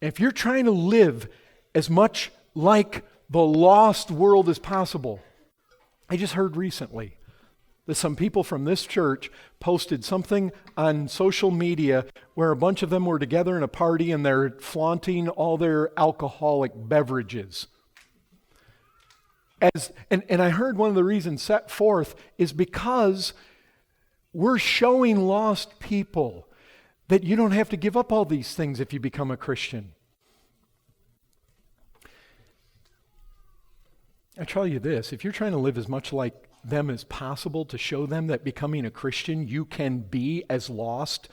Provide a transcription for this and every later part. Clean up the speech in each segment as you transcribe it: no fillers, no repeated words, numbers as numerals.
If you're trying to live as much like the lost world as possible, I just heard recently that some people from this church posted something on social media where a bunch of them were together in a party and they're flaunting all their alcoholic beverages. And I heard one of the reasons set forth is because we're showing lost people that you don't have to give up all these things if you become a Christian. I tell you this, if you're trying to live as much like them as possible to show them that becoming a Christian, you can be as lost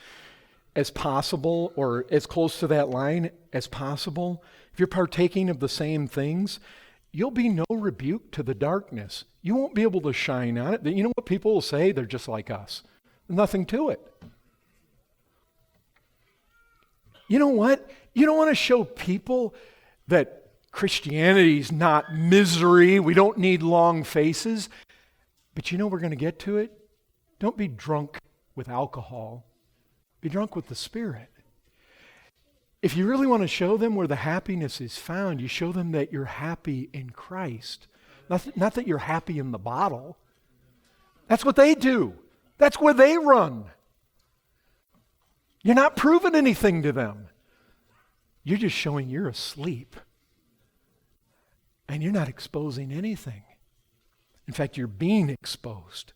as possible or as close to that line as possible, if you're partaking of the same things, you'll be no rebuke to the darkness. You won't be able to shine on it. You know what people will say? They're just like us. Nothing to it. You know what? You don't want to show people that Christianity's not misery. We don't need long faces. But you know we're going to get to it? Don't be drunk with alcohol. Be drunk with the Spirit. If you really want to show them where the happiness is found, you show them that you're happy in Christ. Not that you're happy in the bottle. That's what they do. That's where they run. You're not proving anything to them. You're just showing you're asleep. And you're not exposing anything. In fact, you're being exposed.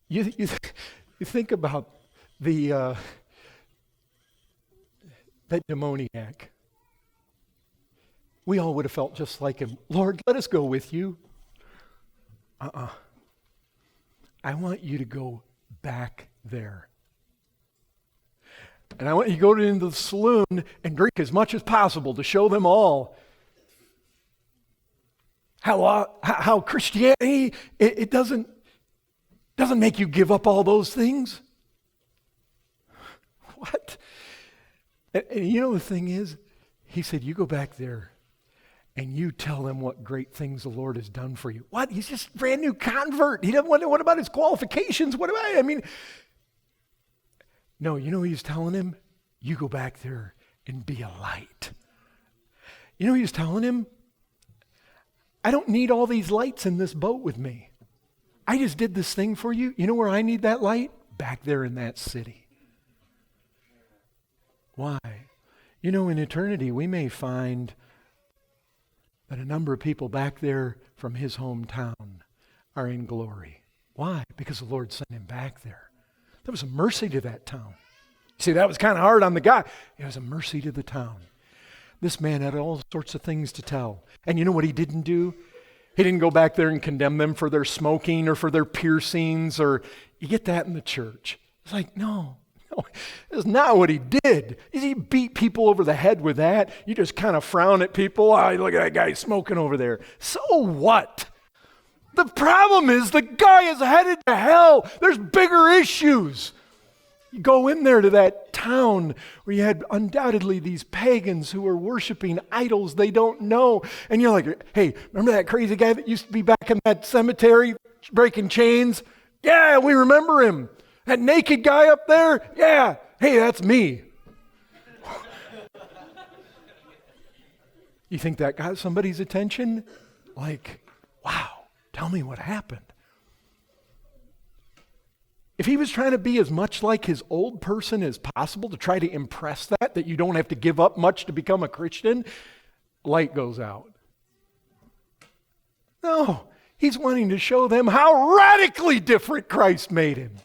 You think about that demoniac. We all would have felt just like him. Lord, let us go with you. I want you to go back there. And I want you to go into the saloon and drink as much as possible to show them all how Christianity, it doesn't make you give up all those things. What? And you know the thing is, he said, you go back there and you tell them what great things the Lord has done for you. What? He's just a brand new convert. He doesn't what about his qualifications? No, you know what he's telling him? You go back there and be a light. You know what he's telling him? I don't need all these lights in this boat with me. I just did this thing for you. You know where I need that light? Back there in that city. Why? You know, in eternity, we may find that a number of people back there from his hometown are in glory. Why? Because the Lord sent him back there. There was a mercy to that town. See, that was kind of hard on the guy. It was a mercy to the town. This man had all sorts of things to tell. And you know what he didn't do? He didn't go back there and condemn them for their smoking or for their piercings, or you get that in the church. It's like, no, that's not what he did. He beat people over the head with that. You just kind of frown at people. Oh, look at that guy smoking over there. So what? The problem is the guy is headed to hell. There's bigger issues. You go in there to that town where you had undoubtedly these pagans who were worshiping idols they don't know. And you're like, hey, remember that crazy guy that used to be back in that cemetery breaking chains? Yeah, we remember him. That naked guy up there? Yeah. Hey, that's me. You think that got somebody's attention? Like, wow, tell me what happened. If he was trying to be as much like his old person as possible to try to impress that you don't have to give up much to become a Christian, light goes out. No, he's wanting to show them how radically different Christ made him.